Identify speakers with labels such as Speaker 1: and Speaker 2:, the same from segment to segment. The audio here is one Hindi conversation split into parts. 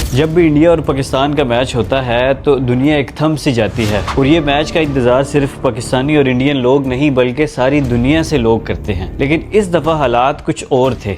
Speaker 1: जब भी इंडिया और पाकिस्तान का मैच होता है तो दुनिया एक थम सी जाती है और ये मैच का इंतजार सिर्फ पाकिस्तानी और इंडियन लोग नहीं बल्कि सारी दुनिया से लोग करते हैं। लेकिन इस दफ़ा हालात कुछ और थे।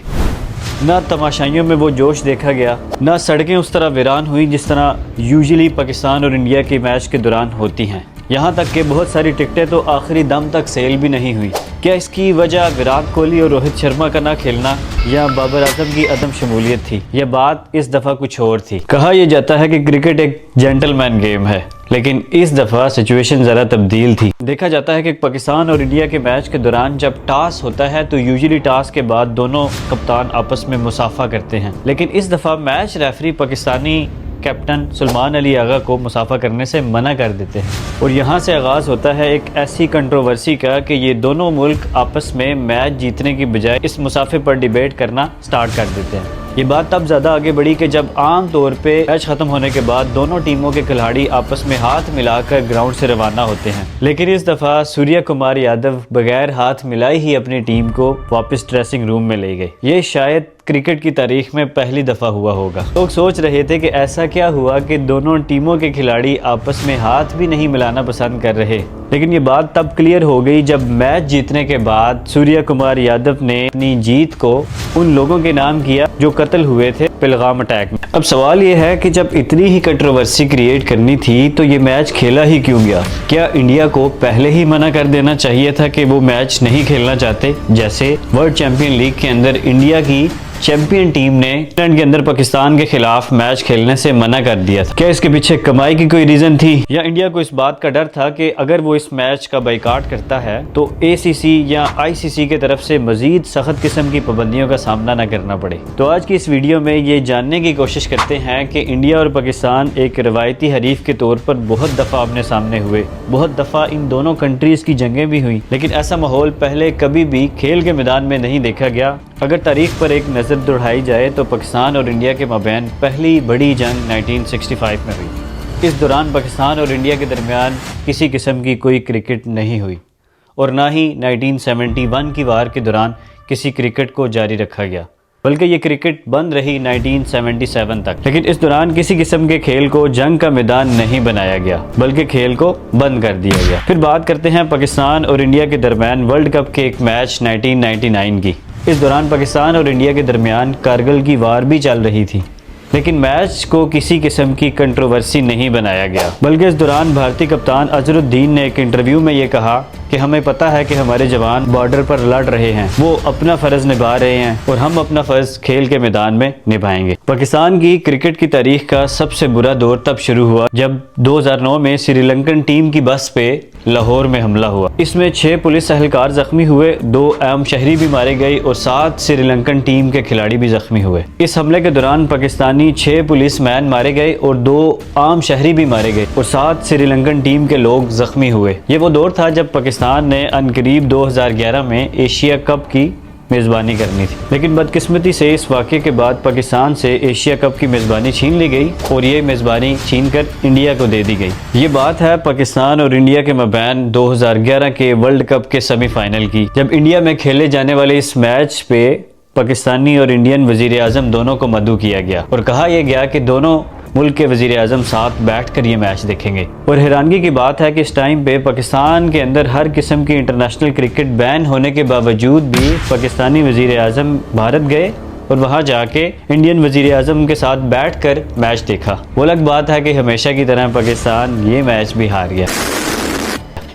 Speaker 1: ना तमाशाइयों में वो जोश देखा गया, ना सड़कें उस तरह वीरान हुई जिस तरह यूजुअली पाकिस्तान और इंडिया के मैच के दौरान होती हैं। यहाँ तक कि बहुत सारी टिकटें तो आखिरी दम तक सेल भी नहीं हुई। क्या इसकी वजह विराट कोहली और रोहित शर्मा का ना खेलना या बाबर आजम की अदम शमूलियत थी? यह बात इस दफ़ा कुछ और थी। कहा यह जाता है कि क्रिकेट एक जेंटलमैन गेम है, लेकिन इस दफ़ा सिचुएशन ज़रा तब्दील थी। देखा जाता है कि पाकिस्तान और इंडिया के मैच के दौरान जब टॉस होता है तो यूजुअली टॉस के बाद दोनों कप्तान आपस में मुसाफा करते हैं, लेकिन इस दफ़ा match referee Pakistani captain Suleman Ali Agha को मुसाफा करने से मना कर देते हैं। और यहाँ से आगाज़ होता है एक ऐसी कंट्रोवर्सी का कि ये दोनों मुल्क आपस में मैच जीतने की बजाय इस मुसाफे पर डिबेट करना स्टार्ट कर देते हैं। ये बात तब ज़्यादा आगे बढ़ी कि जब आम तौर पे मैच ख़त्म होने के बाद दोनों टीमों के खिलाड़ी आपस में हाथ मिलाकर ग्राउंड से रवाना होते हैं, लेकिन इस दफ़ा सूर्य कुमार यादव बगैर हाथ मिलाए ही अपनी टीम को वापस ड्रेसिंग रूम में ले गए। ये शायद क्रिकेट की तारीख में पहली दफ़ा हुआ होगा। लोग सोच रहे थे कि ऐसा क्या हुआ कि दोनों टीमों के खिलाड़ी आपस में हाथ भी नहीं मिलाना पसंद कर रहे, लेकिन ये बात तब क्लियर हो गई जब मैच जीतने के बाद सूर्य कुमार यादव ने अपनी जीत को उन लोगों के नाम किया जो कत्ल हुए थे पहलगाम अटैक में। अब सवाल ये है कि जब इतनी ही कंट्रोवर्सी क्रिएट करनी थी तो ये मैच खेला ही क्यों गया? क्या इंडिया को पहले ही मना कर देना चाहिए था कि वो मैच नहीं खेलना चाहते, जैसे वर्ल्ड चैंपियन लीग के अंदर इंडिया की चैंपियन टीम ने इंग्लैंड के अंदर पाकिस्तान के खिलाफ मैच खेलने से मना कर दिया था? क्या इसके पीछे कमाई की कोई रीजन थी, या इंडिया को इस बात का डर था कि अगर वो इस मैच का बाइकाट करता है तो ACC या ICC के तरफ से मजीद सख्त किस्म की पाबंदियों का सामना न करना पड़े? तो आज की इस वीडियो में ये जानने की कोशिश करते हैं कि इंडिया और पाकिस्तान एक रवायती हरीफ के तौर पर बहुत दफ़ा आमने सामने हुए, बहुत दफ़ा इन दोनों कंट्रीज़ की जंगें भी हुई, लेकिन ऐसा माहौल पहले कभी भी खेल के मैदान में नहीं देखा गया। अगर तारीख पर एक नज़र दौड़ाई जाए तो पाकिस्तान और इंडिया के माबैन पहली बड़ी जंग 1965 में हुई। इस दौरान पाकिस्तान और इंडिया के दरमियान किसी किस्म की कोई क्रिकेट नहीं हुई और ना ही 1971 की वार के दौरान किसी क्रिकेट को जारी रखा गया, बल्कि ये क्रिकेट बंद रही 1977 तक। लेकिन इस दौरान किसी किस्म के खेल को जंग का मैदान नहीं बनाया गया, बल्कि खेल को बंद कर दिया गया। फिर बात करते हैं पाकिस्तान और इंडिया के दरमियान वर्ल्ड कप के एक मैच 1999 की। इस दौरान पाकिस्तान और इंडिया के दरमियान कारगिल की वार भी चल रही थी, लेकिन मैच को किसी किस्म की कंट्रोवर्सी नहीं बनाया गया, बल्कि इस दौरान भारतीय कप्तान अजहरुद्दीन ने एक इंटरव्यू में ये कहा कि हमें पता है कि हमारे जवान बॉर्डर पर लड़ रहे हैं, वो अपना फ़र्ज़ निभा रहे हैं और हम अपना फ़र्ज़ खेल के मैदान में निभाएंगे। पाकिस्तान की क्रिकेट की तारीख का सबसे बुरा दौर तब शुरू हुआ जब 2009 में श्रीलंकन टीम की बस पे लाहौर में हमला हुआ। इसमें 6 पुलिस एहलकार जख्मी हुए, 2 आम शहरी भी मारे गए और 7 श्रीलंकन टीम के खिलाड़ी भी जख्मी हुए। इस हमले के दौरान पाकिस्तानी 6 पुलिस मैन मारे गए और 2 आम शहरी भी मारे गए और 7 श्रीलंकन टीम के लोग जख्मी हुए। ये वो दौर था जब पाकिस्तान ने अनकरीब 2011 में एशिया कप की मेज़बानी करनी थी, लेकिन बदकिस्मती से इस वाक़े के बाद पाकिस्तान से एशिया कप की मेज़बानी छीन ली गई और ये मेज़बानी छीन कर इंडिया को दे दी गई। ये बात है पाकिस्तान और इंडिया के मबैन 2011 के वर्ल्ड कप के सेमीफाइनल की, जब इंडिया में खेले जाने वाले इस मैच पे पाकिस्तानी और इंडियन वज़ीर आज़म दोनों को मदऊ किया गया और कहा यह गया कि दोनों मुल्क के वज़ीर आज़म साथ बैठकर ये मैच देखेंगे। और हैरानगी की बात है कि इस टाइम पे पाकिस्तान के अंदर हर किस्म की इंटरनेशनल क्रिकेट बैन होने के बावजूद भी पाकिस्तानी वज़ीर आज़म भारत गए और वहाँ जाके इंडियन वज़ीर आज़म के साथ बैठकर मैच देखा। वो अलग बात है कि हमेशा की तरह पाकिस्तान ये मैच भी हार गया।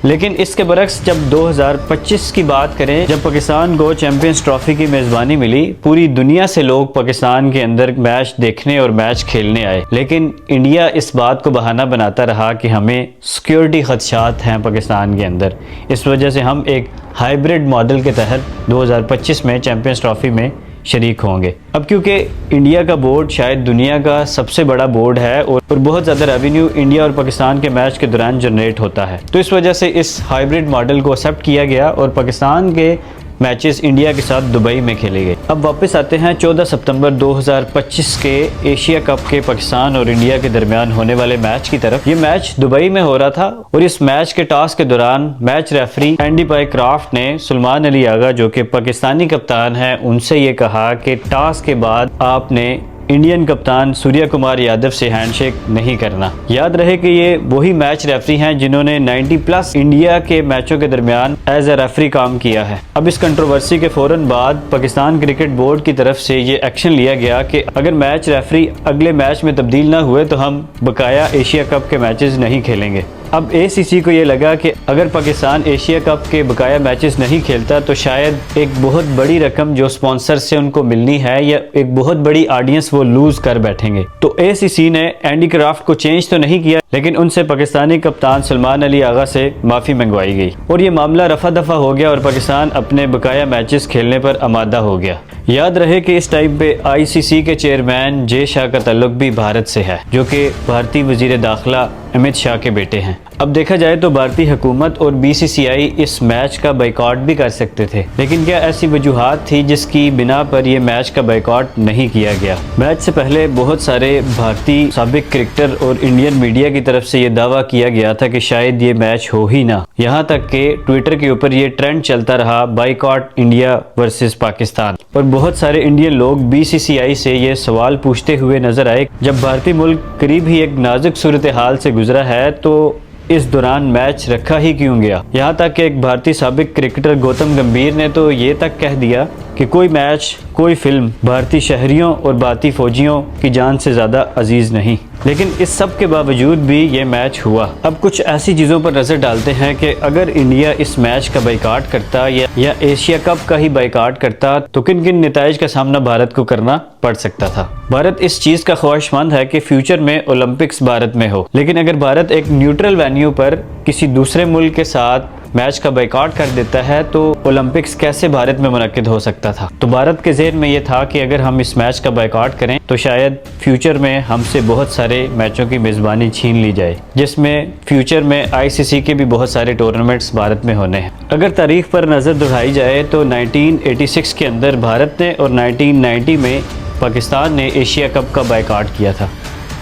Speaker 1: लेकिन इसके बरक्स जब 2025 की बात करें, जब पाकिस्तान को चैंपियंस ट्रॉफी की मेज़बानी मिली, पूरी दुनिया से लोग पाकिस्तान के अंदर मैच देखने और मैच खेलने आए, लेकिन इंडिया इस बात को बहाना बनाता रहा कि हमें सिक्योरिटी खदशात हैं पाकिस्तान के अंदर, इस वजह से हम एक हाइब्रिड मॉडल के तहत 2025 में चैंपियंस ट्रॉफी में शरीक होंगे। अब क्योंकि इंडिया का बोर्ड शायद दुनिया का सबसे बड़ा बोर्ड है और बहुत ज़्यादा रेवेन्यू इंडिया और पाकिस्तान के मैच के दौरान जनरेट होता है, तो इस वजह से इस हाइब्रिड मॉडल को एक्सेप्ट किया गया और पाकिस्तान के मैचेस इंडिया के साथ दुबई में खेले गए। अब वापस आते हैं 14 सितंबर 2025 के एशिया कप के पाकिस्तान और इंडिया के दरमियान होने वाले मैच की तरफ। ये मैच दुबई में हो रहा था और इस मैच के टॉस के दौरान मैच रेफरी एंडी पायक्राफ्ट ने सुलेमान अली आगा जो कि पाकिस्तानी कप्तान हैं उनसे ये कहा कि टॉस के बाद आपने इंडियन कप्तान सूर्य कुमार यादव से हैंडशेक नहीं करना। याद रहे कि ये वही मैच रेफरी हैं जिन्होंने 90+ इंडिया के मैचों के दरमियान एज ए रेफरी काम किया है। अब इस कंट्रोवर्सी के फौरन बाद पाकिस्तान क्रिकेट बोर्ड की तरफ से ये एक्शन लिया गया कि अगर मैच रेफरी अगले मैच में तब्दील ना हुए तो हम बकाया एशिया कप के मैचेस नहीं खेलेंगे। अब ACC को ये लगा कि अगर पाकिस्तान एशिया कप के बकाया मैचेस नहीं खेलता तो शायद एक बहुत बड़ी रकम जो स्पॉन्सर से उनको मिलनी है या एक बहुत बड़ी ऑडियंस वो लूज कर बैठेंगे। तो ACC ने एंडी क्राफ्ट को चेंज तो नहीं किया, लेकिन उनसे पाकिस्तानी कप्तान सलमान अली आगा से माफ़ी मंगवाई गई और ये मामला रफा दफा हो गया और पाकिस्तान अपने बकाया मैचेस खेलने पर आमादा हो गया। याद रहे कि इस टाइम पे ICC के चेयरमैन जे शाह का ताल्लुक भी भारत से है, जो कि भारतीय वजीर दाखिला अमित शाह के बेटे हैं। अब देखा जाए तो भारतीय हुकूमत और BCCI इस मैच का बाइकआउट भी कर सकते थे, लेकिन क्या ऐसी वजूहात थी जिसकी बिना पर यह मैच का बाइकआउट नहीं किया गया। मैच से पहले बहुत सारे भारतीय साबिक क्रिकेटर और इंडियन मीडिया की तरफ से ये दावा किया गया था कि शायद ये मैच हो ही ना। यहाँ तक कि ट्विटर के ऊपर ये ट्रेंड चलता रहा, बाइकआउट इंडिया वर्सेस पाकिस्तान, और बहुत सारे इंडियन लोग BCCI से ये सवाल पूछते हुए नजर आए। जब भारतीय मुल्क करीब ही एक नाजुक सूरत हाल से गुजरा है तो इस दौरान मैच रखा ही क्यों गया। यहाँ तक कि एक भारतीय साबिक क्रिकेटर गौतम गंभीर ने तो ये तक कह दिया कि कोई मैच, कोई फिल्म भारतीय शहरियों और भारतीय फौजियों की जान से ज़्यादा अजीज नहीं। लेकिन इस सब के बावजूद भी ये मैच हुआ। अब कुछ ऐसी चीज़ों पर नज़र डालते हैं कि अगर इंडिया इस मैच का बाइकआउट करता या एशिया कप का ही बाइकआउट करता तो किन किन नताइज का सामना भारत को करना पड़ सकता था। भारत इस चीज़ का ख्वाहिशमंद है कि फ्यूचर में ओलंपिक्स भारत में हो, लेकिन अगर भारत एक न्यूट्रल वेन्यू पर किसी दूसरे मुल्क के साथ मैच का बाइकआउट कर देता है तो ओलंपिक्स कैसे भारत में मुनक्किद हो सकता था। तो भारत के ज़हन में ये था कि अगर हम इस मैच का बाइकआउट करें तो शायद फ्यूचर में हमसे बहुत सारे मैचों की मेज़बानी छीन ली जाए, जिसमें फ्यूचर में ICC के भी बहुत सारे टूर्नामेंट्स भारत में होने हैं। अगर तारीख पर नज़र दोहराई जाए तो 1986 के अंदर भारत ने और 1990 में पाकिस्तान ने एशिया कप का बाइकआउट किया था,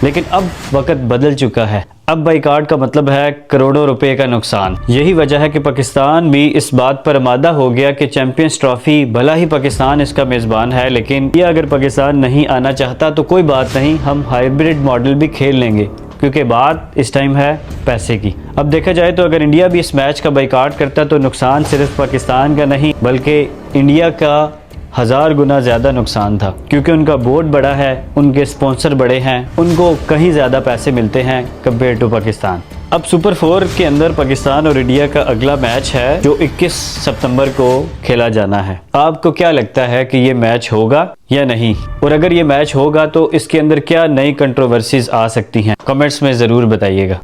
Speaker 1: लेकिन अब वक्त बदल चुका है। अब बाइकआउट का मतलब है करोड़ों रुपए का नुकसान। यही वजह है कि पाकिस्तान भी इस बात पर आमादा हो गया कि चैंपियंस ट्रॉफी भला ही पाकिस्तान इसका मेज़बान है, लेकिन ये अगर पाकिस्तान नहीं आना चाहता तो कोई बात नहीं, हम हाइब्रिड मॉडल भी खेल लेंगे, क्योंकि बात इस टाइम है पैसे की। अब देखा जाए तो अगर इंडिया भी इस मैच का बाइकआउट करता तो नुकसान सिर्फ पाकिस्तान का नहीं बल्कि इंडिया का 1000 गुना ज़्यादा नुकसान था, क्योंकि उनका बोर्ड बड़ा है, उनके स्पॉन्सर बड़े हैं, उनको कहीं ज़्यादा पैसे मिलते हैं कंपेयर टू पाकिस्तान। अब सुपर 4 के अंदर पाकिस्तान और इंडिया का अगला मैच है जो 21 सितंबर को खेला जाना है। आपको क्या लगता है कि ये मैच होगा या नहीं, और अगर ये मैच होगा तो इसके अंदर क्या नई कंट्रोवर्सीज आ सकती हैं? कमेंट्स में ज़रूर बताइएगा।